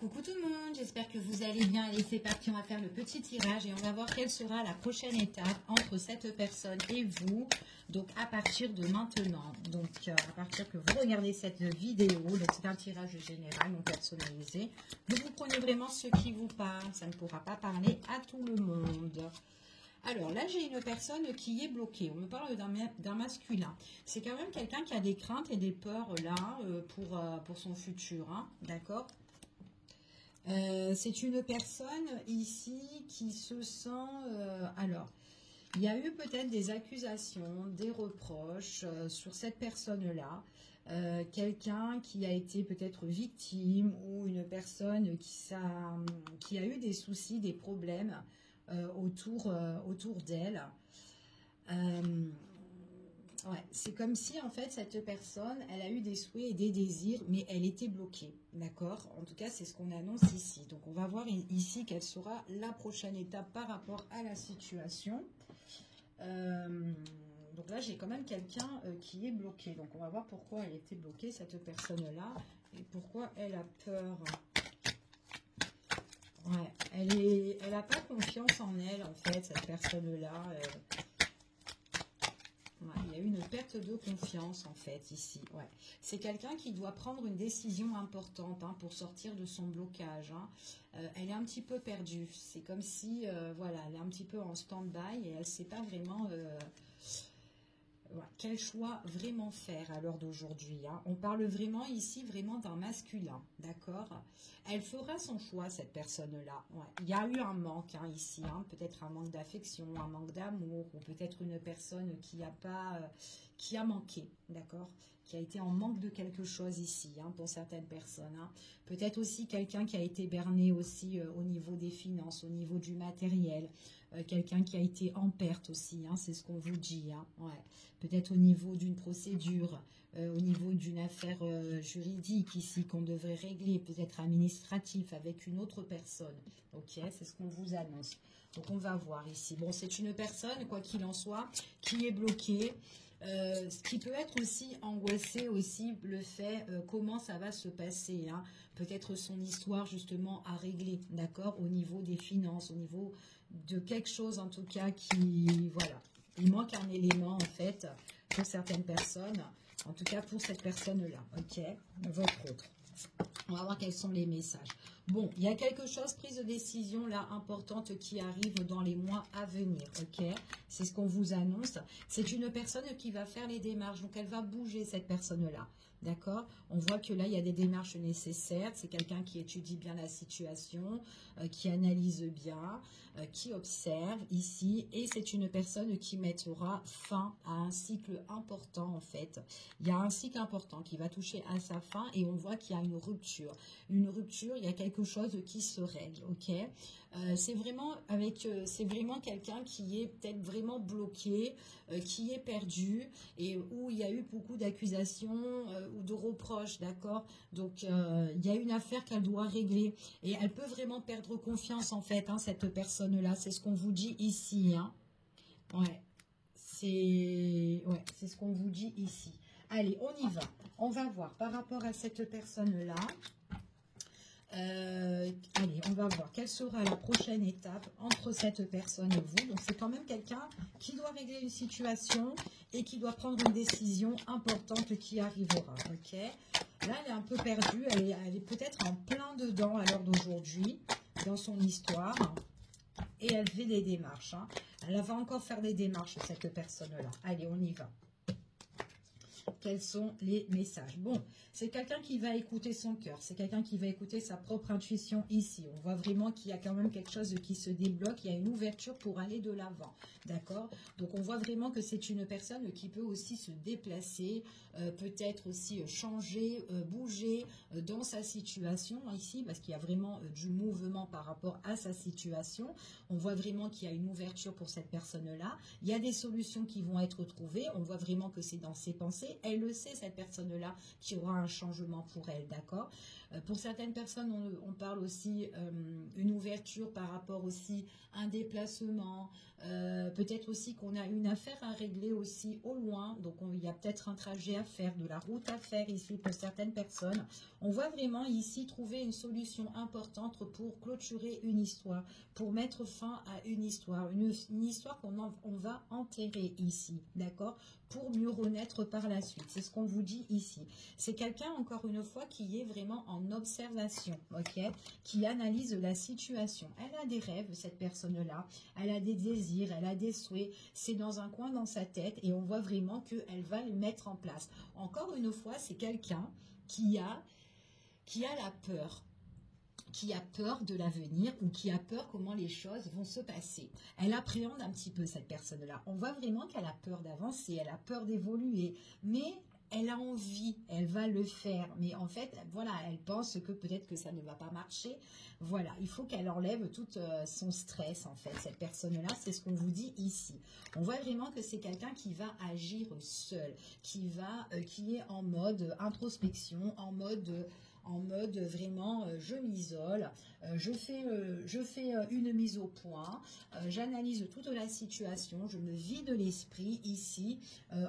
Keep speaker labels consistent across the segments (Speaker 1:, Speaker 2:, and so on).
Speaker 1: Coucou tout le monde, j'espère que vous allez bien. Allez, c'est parti, on va faire le petit tirage et on va voir quelle sera la prochaine étape entre cette personne et vous. Donc à partir de maintenant, donc à partir que vous regardez cette vidéo, donc c'est un tirage général, non personnalisé. Donc vous prenez vraiment ce qui vous parle, ça ne pourra pas parler à tout le monde. Alors là, j'ai une personne qui est bloquée. On me parle d'un masculin. C'est quand même quelqu'un qui a des craintes et des peurs là pour son futur, hein, d'accord? C'est une personne ici qui se sent... alors, il y a eu peut-être des accusations, des reproches sur cette personne-là. Quelqu'un qui a été peut-être victime ou une personne qui a eu des soucis, des problèmes autour d'elle. Ouais, c'est comme si en fait cette personne, elle a eu des souhaits et des désirs, mais elle était bloquée, d'accord? En tout cas, c'est ce qu'on annonce ici. Donc on va voir ici quelle sera la prochaine étape par rapport à la situation. Donc là, j'ai quand même quelqu'un qui est bloqué. Donc on va voir pourquoi elle était bloquée, cette personne-là, et pourquoi elle a peur. Ouais, elle n'a pas confiance en elle, en fait, cette personne-là. Il y a eu une perte de confiance en fait ici. Ouais. C'est quelqu'un qui doit prendre une décision importante hein, pour sortir de son blocage. Hein. Elle est un petit peu perdue. C'est comme si voilà, elle est un petit peu en stand-by et elle ne sait pas vraiment quel choix vraiment faire à l'heure d'aujourd'hui. Hein. On parle vraiment ici vraiment d'un masculin, d'accord? Elle fera son choix, cette personne-là. Ouais. Il y a eu un manque hein, ici, hein. Peut-être un manque d'affection, un manque d'amour, ou peut-être une personne qui a manqué, d'accord? Qui a été en manque de quelque chose ici, hein, pour certaines personnes. Hein. Peut-être aussi quelqu'un qui a été berné aussi au niveau des finances, au niveau du matériel. Quelqu'un qui a été en perte aussi, hein, c'est ce qu'on vous dit. Hein, ouais. Peut-être au niveau d'une procédure, au niveau d'une affaire juridique ici qu'on devrait régler, peut-être administratif avec une autre personne. Ok, c'est ce qu'on vous annonce. Donc on va voir ici. Bon, c'est une personne, quoi qu'il en soit, qui est bloquée. Ce qui peut être aussi angoissé aussi le fait comment ça va se passer. Hein. Peut-être son histoire justement à régler, d'accord, au niveau des finances, au niveau de quelque chose en tout cas qui, voilà, il manque un élément en fait pour certaines personnes, en tout cas pour cette personne-là, ok, votre autre. On va voir quels sont les messages. Bon, il y a quelque chose, prise de décision là importante qui arrive dans les mois à venir, ok? C'est ce qu'on vous annonce. C'est une personne qui va faire les démarches, donc elle va bouger cette personne-là, d'accord? On voit que là, il y a des démarches nécessaires. C'est quelqu'un qui étudie bien la situation, qui analyse bien, qui observe ici. Et c'est une personne qui mettra fin à un cycle important, en fait. Il y a un cycle important qui va toucher à sa fin et on voit qu'il y a une rupture. Une rupture, il y a quelque chose qui se règle, ok? C'est vraiment quelqu'un qui est peut-être vraiment bloqué, qui est perdu et où il y a eu beaucoup d'accusations ou de reproches, d'accord? Donc, il y a une affaire qu'elle doit régler et elle peut vraiment perdre confiance en fait, hein, cette personne-là. C'est ce qu'on vous dit ici, hein? Ouais, c'est ce qu'on vous dit ici. Allez, on y va. On va voir par rapport à cette personne-là. Allez, on va voir quelle sera la prochaine étape entre cette personne et vous. Donc, c'est quand même quelqu'un qui doit régler une situation et qui doit prendre une décision importante qui arrivera. Ok. Là, elle est un peu perdue. Elle est peut-être en plein dedans à l'heure d'aujourd'hui dans son histoire. Et elle fait des démarches. Hein. Elle va encore faire des démarches, cette personne-là. Allez, on y va. Quels sont les messages? Bon, c'est quelqu'un qui va écouter son cœur. C'est quelqu'un qui va écouter sa propre intuition ici. On voit vraiment qu'il y a quand même quelque chose qui se débloque. Il y a une ouverture pour aller de l'avant. D'accord? Donc, on voit vraiment que c'est une personne qui peut aussi se déplacer, peut-être aussi changer, bouger dans sa situation ici, parce qu'il y a vraiment du mouvement par rapport à sa situation. On voit vraiment qu'il y a une ouverture pour cette personne-là. Il y a des solutions qui vont être trouvées. On voit vraiment que c'est dans ses pensées. Elle le sait, cette personne-là, qu'il y aura un changement pour elle, d'accord? Pour certaines personnes, on parle aussi une ouverture par rapport aussi à un déplacement, peut-être aussi qu'on a une affaire à régler aussi au loin, donc il y a peut-être un trajet à faire, de la route à faire ici pour certaines personnes. On voit vraiment ici trouver une solution importante pour clôturer une histoire, pour mettre fin à une histoire, une histoire on va enterrer ici, d'accord, pour mieux renaître par la suite. C'est ce qu'on vous dit ici. C'est quelqu'un, encore une fois, qui est vraiment en observation, ok, qui analyse la situation. Elle a des rêves, cette personne-là, elle a des désirs, elle a des souhaits, c'est dans un coin dans sa tête et on voit vraiment qu'elle va le mettre en place. Encore une fois, c'est quelqu'un qui a la peur, qui a peur de l'avenir ou qui a peur comment les choses vont se passer. Elle appréhende un petit peu cette personne-là. On voit vraiment qu'elle a peur d'avancer, elle a peur d'évoluer, mais elle a envie, elle va le faire. Mais en fait, voilà, elle pense que peut-être que ça ne va pas marcher. Voilà, il faut qu'elle enlève tout son stress, en fait, cette personne-là. C'est ce qu'on vous dit ici. On voit vraiment que c'est quelqu'un qui va agir seul, qui est en mode introspection, en mode vraiment je m'isole, je fais une mise au point, j'analyse toute la situation, je me vide l'esprit ici,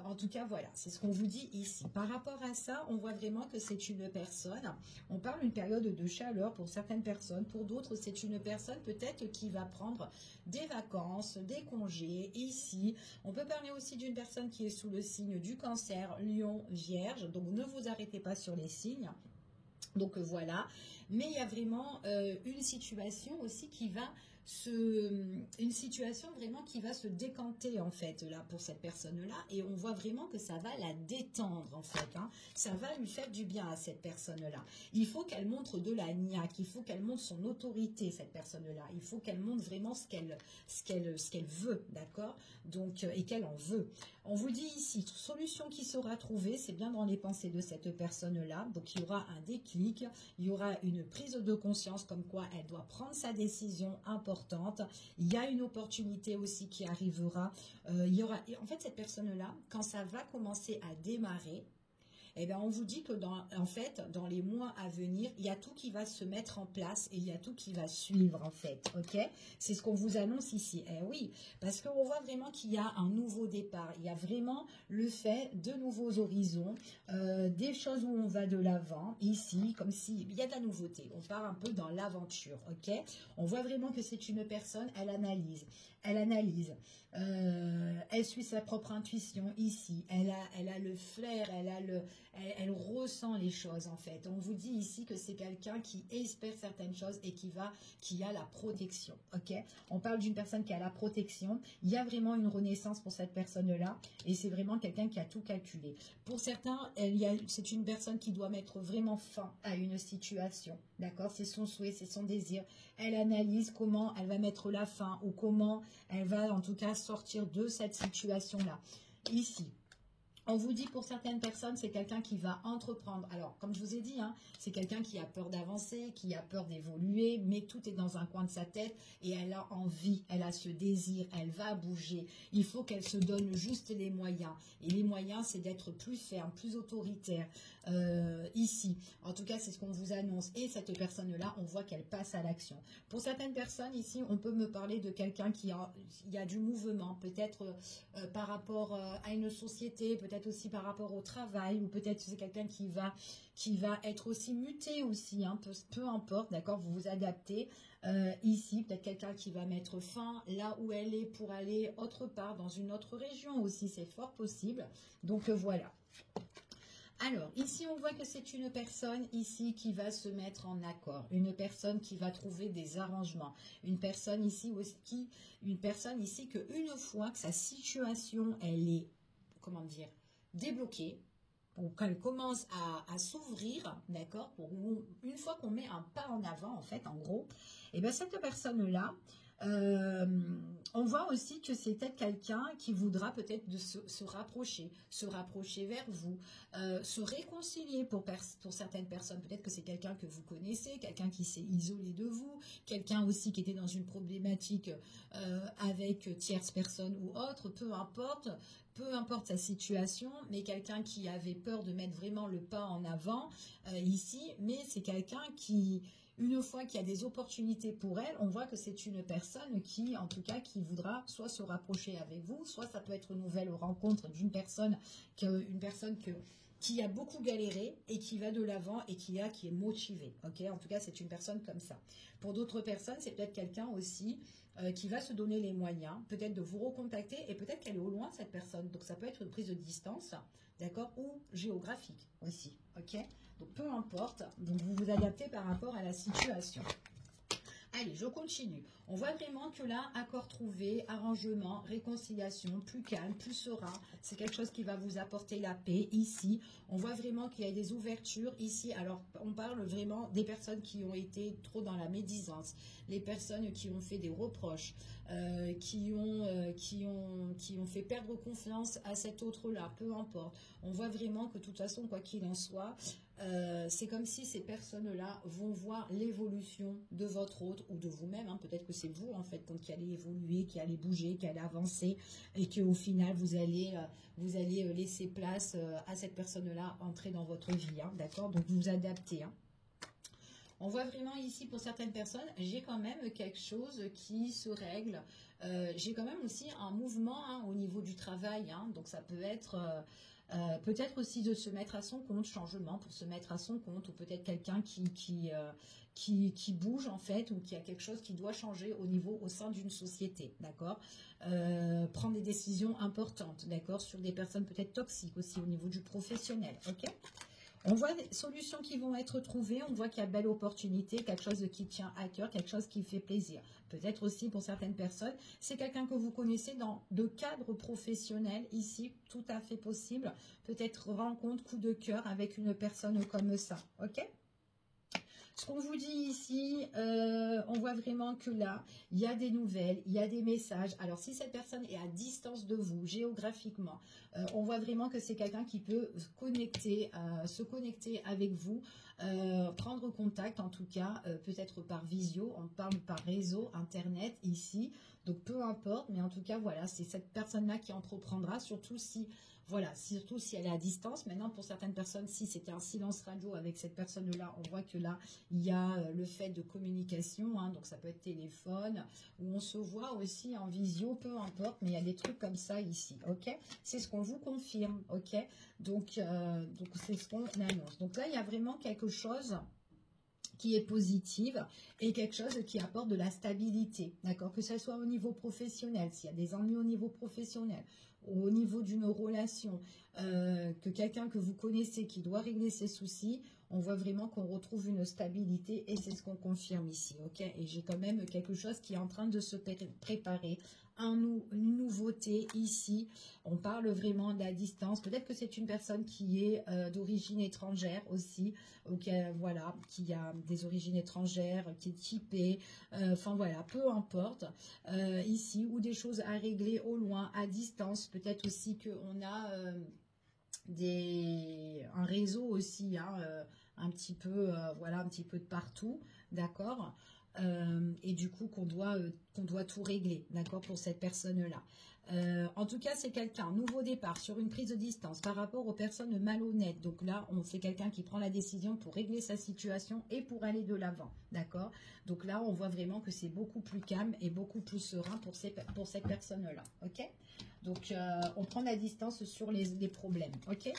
Speaker 1: en tout cas voilà, c'est ce qu'on vous dit ici. Par rapport à ça, on voit vraiment que c'est une personne, on parle d'une période de chaleur pour certaines personnes, pour d'autres c'est une personne peut-être qui va prendre des vacances, des congés ici. On peut parler aussi d'une personne qui est sous le signe du Cancer, Lion, Vierge, donc ne vous arrêtez pas sur les signes. Donc voilà, mais il y a vraiment une situation aussi qui va une situation vraiment qui va se décanter en fait là pour cette personne-là et on voit vraiment que ça va la détendre en fait, hein. Ça va lui faire du bien à cette personne-là. Il faut qu'elle montre de la niaque, il faut qu'elle montre son autorité cette personne-là, il faut qu'elle montre vraiment ce qu'elle veut, d'accord, donc et qu'elle en veut. On vous dit ici, solution qui sera trouvée, c'est bien dans les pensées de cette personne-là, donc il y aura un déclic, il y aura une prise de conscience comme quoi elle doit prendre sa décision importante, il y a une opportunité aussi qui arrivera, il y aura, et en fait cette personne-là, quand ça va commencer à démarrer, eh bien, on vous dit que en fait, dans les mois à venir, il y a tout qui va se mettre en place et il y a tout qui va suivre en fait, ok? C'est ce qu'on vous annonce ici. Eh oui, parce qu'on voit vraiment qu'il y a un nouveau départ. Il y a vraiment le fait de nouveaux horizons, des choses où on va de l'avant, ici, comme s'il y a de la nouveauté. On part un peu dans l'aventure, ok? On voit vraiment que c'est une personne, elle analyse, elle suit sa propre intuition ici, elle a le flair, elle ressent les choses en fait. On vous dit ici que c'est quelqu'un qui espère certaines choses et qui a la protection, ok? On parle d'une personne qui a la protection, il y a vraiment une renaissance pour cette personne-là et c'est vraiment quelqu'un qui a tout calculé. Pour certains, c'est une personne qui doit mettre vraiment fin à une situation, d'accord? C'est son souhait, c'est son désir. Elle analyse comment elle va mettre la fin ou comment elle va en tout cas sortir de cette situation-là. Ici, on vous dit pour certaines personnes, c'est quelqu'un qui va entreprendre. Alors, comme je vous ai dit, hein, c'est quelqu'un qui a peur d'avancer, qui a peur d'évoluer, mais tout est dans un coin de sa tête et elle a envie, elle a ce désir, elle va bouger. Il faut qu'elle se donne juste les moyens. Et les moyens, c'est d'être plus ferme, plus autoritaire. Ici, en tout cas, c'est ce qu'on vous annonce. Et cette personne-là, on voit qu'elle passe à l'action. Pour certaines personnes, ici, on peut me parler de quelqu'un il y a du mouvement, peut-être par rapport à une société, peut-être aussi par rapport au travail, ou peut-être c'est quelqu'un qui va être aussi muté aussi, hein, peu importe, d'accord, vous vous adaptez. Ici, peut-être quelqu'un qui va mettre fin là où elle est pour aller autre part, dans une autre région aussi, c'est fort possible. Donc voilà. Alors, ici, on voit que c'est une personne ici qui va se mettre en accord, une personne qui va trouver des arrangements, une personne ici que une fois que sa situation, elle est, comment dire, débloquée, ou qu'elle commence à s'ouvrir, d'accord, une fois qu'on met un pas en avant, en fait, en gros, et bien cette personne-là, on voit aussi que c'est peut-être quelqu'un qui voudra peut-être se rapprocher vers vous, se réconcilier pour certaines personnes. Peut-être que c'est quelqu'un que vous connaissez, quelqu'un qui s'est isolé de vous, quelqu'un aussi qui était dans une problématique avec tierce personne ou autre, peu importe. peu importe sa situation, mais quelqu'un qui avait peur de mettre vraiment le pas en avant ici, mais c'est quelqu'un qui, une fois qu'il y a des opportunités pour elle, on voit que c'est une personne qui, en tout cas, qui voudra soit se rapprocher avec vous, soit ça peut être une nouvelle rencontre d'une personne, qui a beaucoup galéré et qui va de l'avant et qui est motivée. Ok, en tout cas, c'est une personne comme ça. Pour d'autres personnes, c'est peut-être quelqu'un aussi qui va se donner les moyens, peut-être de vous recontacter et peut-être qu'elle est au loin, cette personne. Donc, ça peut être une prise de distance, d'accord, ou géographique aussi. Ok, donc peu importe. Donc, vous vous adaptez par rapport à la situation. Allez, je continue. On voit vraiment que là, accord trouvé, arrangement, réconciliation, plus calme, plus serein. C'est quelque chose qui va vous apporter la paix ici. On voit vraiment qu'il y a des ouvertures ici. Alors, on parle vraiment des personnes qui ont été trop dans la médisance, les personnes qui ont fait des reproches, qui ont fait perdre confiance à cet autre-là, peu importe. On voit vraiment que de toute façon, quoi qu'il en soit, c'est comme si ces personnes-là vont voir l'évolution de votre autre ou de vous-même. Hein. Peut-être que c'est vous, en fait, qui allez évoluer, qui allez bouger, qui allez avancer et qu'au final, vous allez laisser place à cette personne-là entrer dans votre vie. Hein, d'accord? Donc, vous vous adaptez. Hein. On voit vraiment ici, pour certaines personnes, j'ai quand même quelque chose qui se règle. J'ai quand même aussi un mouvement hein, au niveau du travail. Hein, donc, ça peut être... peut-être aussi de se mettre à son compte, changement pour se mettre à son compte, ou peut-être quelqu'un qui bouge en fait, ou qui a quelque chose qui doit changer au sein d'une société, d'accord, prendre des décisions importantes, d'accord, sur des personnes peut-être toxiques aussi au niveau du professionnel, ok. On voit des solutions qui vont être trouvées, on voit qu'il y a belle opportunité, quelque chose qui tient à cœur, quelque chose qui fait plaisir. Peut-être aussi pour certaines personnes, c'est quelqu'un que vous connaissez dans de cadre professionnel, ici, tout à fait possible. Peut-être rencontre, coup de cœur avec une personne comme ça, ok ? Ce qu'on vous dit ici, on voit vraiment que là, il y a des nouvelles, il y a des messages. Alors, si cette personne est à distance de vous, géographiquement, on voit vraiment que c'est quelqu'un qui peut se connecter avec vous, prendre contact en tout cas, peut-être par visio, on parle par réseau, internet ici. Donc, peu importe, mais en tout cas, voilà, c'est cette personne-là qui entreprendra, surtout si elle est à distance. Maintenant, pour certaines personnes, si c'était un silence radio avec cette personne-là, on voit que là, il y a le fait de communication, hein, donc ça peut être téléphone, ou on se voit aussi en visio, peu importe, mais il y a des trucs comme ça ici, ok? C'est ce qu'on vous confirme, ok? Donc c'est ce qu'on annonce. Donc là, il y a vraiment quelque chose qui est positive et quelque chose qui apporte de la stabilité, d'accord, que ce soit au niveau professionnel, s'il y a des ennuis au niveau professionnel, ou au niveau d'une relation, que quelqu'un que vous connaissez qui doit régler ses soucis, on voit vraiment qu'on retrouve une stabilité et c'est ce qu'on confirme ici, ok. Et j'ai quand même quelque chose qui est en train de se préparer, une nouveauté ici. On parle vraiment de la distance. Peut-être que c'est une personne qui est d'origine étrangère aussi, voilà, qui a des origines étrangères, qui est typée, enfin voilà, peu importe, ici, ou des choses à régler au loin, à distance. Peut-être aussi qu'on a un réseau aussi, hein, un petit peu, voilà, un petit peu de partout, d'accord. Et du coup qu'on doit tout régler, d'accord, pour cette personne-là. En tout cas, c'est quelqu'un, nouveau départ sur une prise de distance par rapport aux personnes malhonnêtes. Donc là, c'est quelqu'un qui prend la décision pour régler sa situation et pour aller de l'avant, d'accord. Donc là, on voit vraiment que c'est beaucoup plus calme et beaucoup plus serein pour cette personne-là, ok. Donc, on prend la distance sur les problèmes, ok.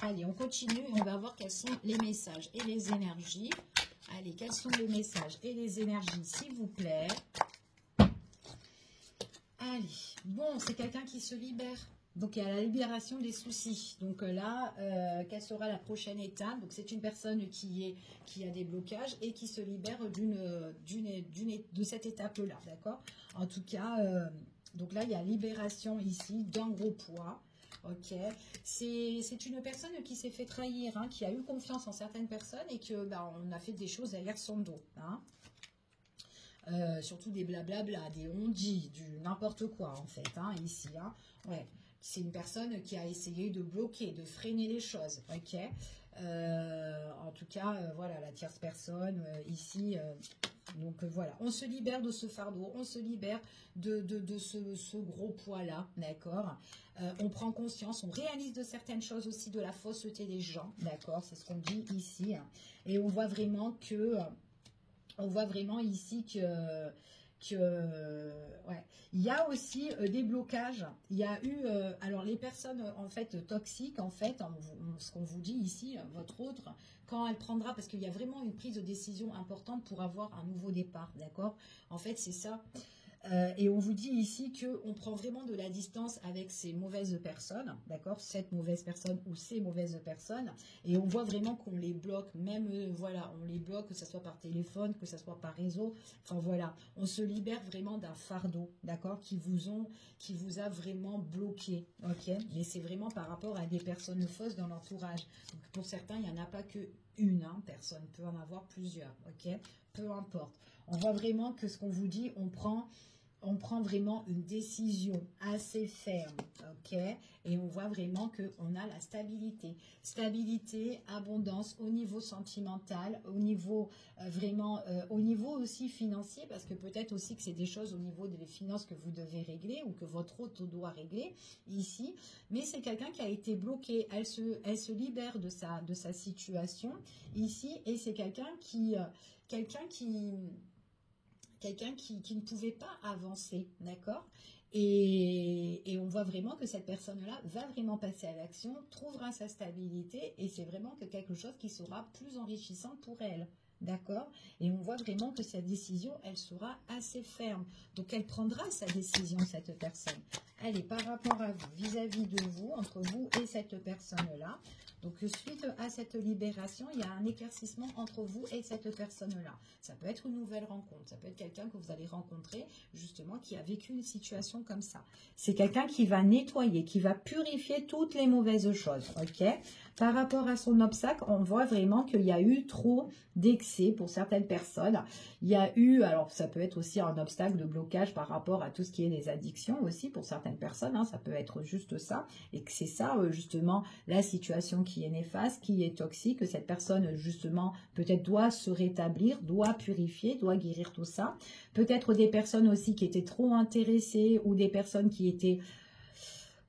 Speaker 1: Allez, on continue et on va voir quels sont les messages et les énergies. Allez, quels sont les messages et les énergies, s'il vous plaît? Allez, bon, c'est quelqu'un qui se libère. Donc, il y a la libération des soucis. Donc là, quelle sera la prochaine étape? Donc, c'est une personne qui a des blocages et qui se libère de cette étape-là, d'accord? En tout cas, donc là, il y a libération ici d'un gros poids. Ok, c'est une personne qui s'est fait trahir, hein, qui a eu confiance en certaines personnes et que on a fait des choses derrière son dos, hein. Surtout des blablabla, des on-dit, du n'importe quoi en fait, hein, ici, hein. Ouais, c'est une personne qui a essayé de bloquer, de freiner les choses, ok. En tout cas, voilà, la tierce personne ici. Donc voilà, on se libère de ce fardeau, on se libère de ce gros poids-là, d'accord. On prend conscience, on réalise de certaines choses aussi, de la fausseté des gens, d'accord. C'est ce qu'on dit ici. Et on voit vraiment que... On voit vraiment ici ouais. Il y a aussi des blocages. Il y a eu, alors les personnes en fait toxiques, en fait, ce qu'on vous dit ici, votre autre, quand elle prendra, parce qu'il y a vraiment une prise de décision importante pour avoir un nouveau départ, d'accord? En fait, c'est ça. Et on vous dit ici qu'on prend vraiment de la distance avec ces mauvaises personnes, d'accord, cette mauvaise personne ou ces mauvaises personnes, et on voit vraiment qu'on les bloque, même, voilà, on les bloque, que ce soit par téléphone, que ce soit par réseau, enfin voilà, on se libère vraiment d'un fardeau, d'accord, qui vous a vraiment bloqué, ok, mais c'est vraiment par rapport à des personnes fausses dans l'entourage. Donc pour certains, il n'y en a pas que une personne, peut en avoir plusieurs, ok, peu importe. On voit vraiment que ce qu'on vous dit, on prend vraiment une décision assez ferme, ok? Et on voit vraiment qu'on a la stabilité. Stabilité, abondance au niveau sentimental, au niveau vraiment, au niveau aussi financier, parce que peut-être aussi que c'est des choses au niveau des finances que vous devez régler ou que votre hôte doit régler ici. Mais c'est quelqu'un qui a été bloqué. Elle se libère de sa situation ici et c'est quelqu'un qui ne pouvait pas avancer, d'accord, et on voit vraiment que cette personne-là va vraiment passer à l'action, trouvera sa stabilité, et c'est vraiment quelque chose qui sera plus enrichissant pour elle, d'accord, et on voit vraiment que sa décision, elle sera assez ferme, donc elle prendra sa décision, cette personne. Elle est par rapport à vous, vis-à-vis de vous, entre vous et cette personne-là. Donc, suite à cette libération, il y a un éclaircissement entre vous et cette personne-là. Ça peut être une nouvelle rencontre. Ça peut être quelqu'un que vous allez rencontrer, justement, qui a vécu une situation comme ça. C'est quelqu'un qui va nettoyer, qui va purifier toutes les mauvaises choses, ok? Par rapport à son obstacle, on voit vraiment qu'il y a eu trop d'excès pour certaines personnes. Il y a eu, alors ça peut être aussi un obstacle de blocage par rapport à tout ce qui est des addictions aussi pour certaines personnes. Hein, ça peut être juste ça. Et que c'est ça, justement, la situation qui est néfaste, qui est toxique, que cette personne, justement, peut-être doit se rétablir, doit purifier, doit guérir tout ça. Peut-être des personnes aussi qui étaient trop intéressées ou des personnes qui étaient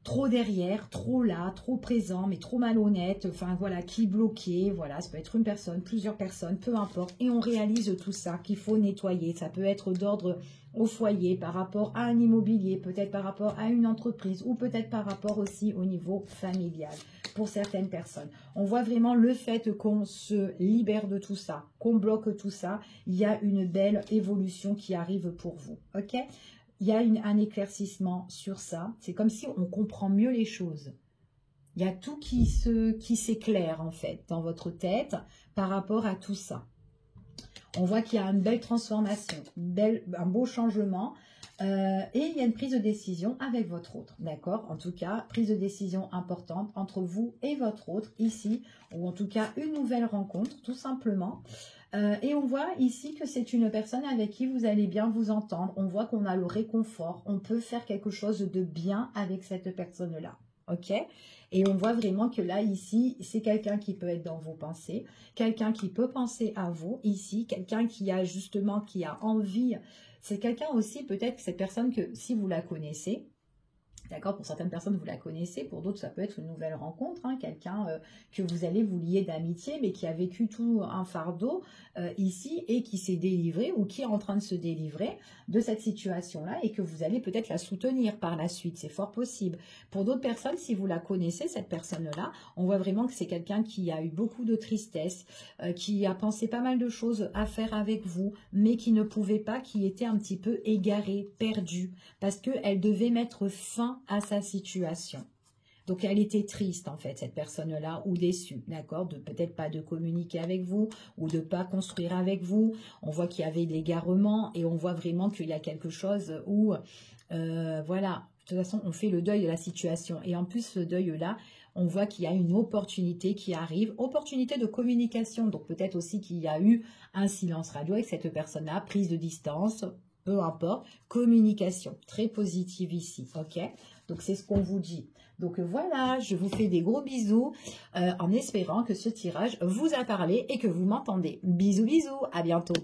Speaker 1: trop derrière, trop là, trop présent, mais trop malhonnête, enfin voilà, qui bloquait, voilà, ça peut être une personne, plusieurs personnes, peu importe, et on réalise tout ça, qu'il faut nettoyer, ça peut être d'ordre au foyer, par rapport à un immobilier, peut-être par rapport à une entreprise, ou peut-être par rapport aussi au niveau familial, pour certaines personnes. On voit vraiment le fait qu'on se libère de tout ça, qu'on bloque tout ça, il y a une belle évolution qui arrive pour vous, ok ? Il y a un éclaircissement sur ça. C'est comme si on comprend mieux les choses. Il y a tout qui s'éclaire en fait dans votre tête par rapport à tout ça. On voit qu'il y a une belle transformation, un beau changement. Et il y a une prise de décision avec votre autre, d'accord? En tout cas, prise de décision importante entre vous et votre autre ici, ou en tout cas une nouvelle rencontre, tout simplement. Et on voit ici que c'est une personne avec qui vous allez bien vous entendre. On voit qu'on a le réconfort. On peut faire quelque chose de bien avec cette personne-là. Ok? Et on voit vraiment que là, ici, c'est quelqu'un qui peut être dans vos pensées. Quelqu'un qui peut penser à vous ici. Quelqu'un qui a justement, qui a envie. C'est quelqu'un aussi, peut-être que cette personne que si vous la connaissez, d'accord, pour certaines personnes, vous la connaissez. Pour d'autres, ça peut être une nouvelle rencontre. Hein, quelqu'un que vous allez vous lier d'amitié, mais qui a vécu tout un fardeau ici et qui s'est délivré ou qui est en train de se délivrer de cette situation-là et que vous allez peut-être la soutenir par la suite. C'est fort possible. Pour d'autres personnes, si vous la connaissez, cette personne-là, on voit vraiment que c'est quelqu'un qui a eu beaucoup de tristesse, qui a pensé pas mal de choses à faire avec vous, mais qui ne pouvait pas, qui était un petit peu égarée, perdue, parce qu'elle devait mettre fin à sa situation. Donc, elle était triste, en fait, cette personne-là, ou déçue, d'accord, de peut-être pas de communiquer avec vous, ou de pas construire avec vous. On voit qu'il y avait de l'égarement, et on voit vraiment qu'il y a quelque chose où, voilà, de toute façon, on fait le deuil de la situation. Et en plus, ce deuil-là, on voit qu'il y a une opportunité qui arrive, opportunité de communication. Donc, peut-être aussi qu'il y a eu un silence radio avec cette personne-là, prise de distance, peu importe, communication, très positive ici, ok? Donc, c'est ce qu'on vous dit. Donc, voilà, je vous fais des gros bisous en espérant que ce tirage vous a parlé et que vous m'entendez. Bisous, bisous, à bientôt.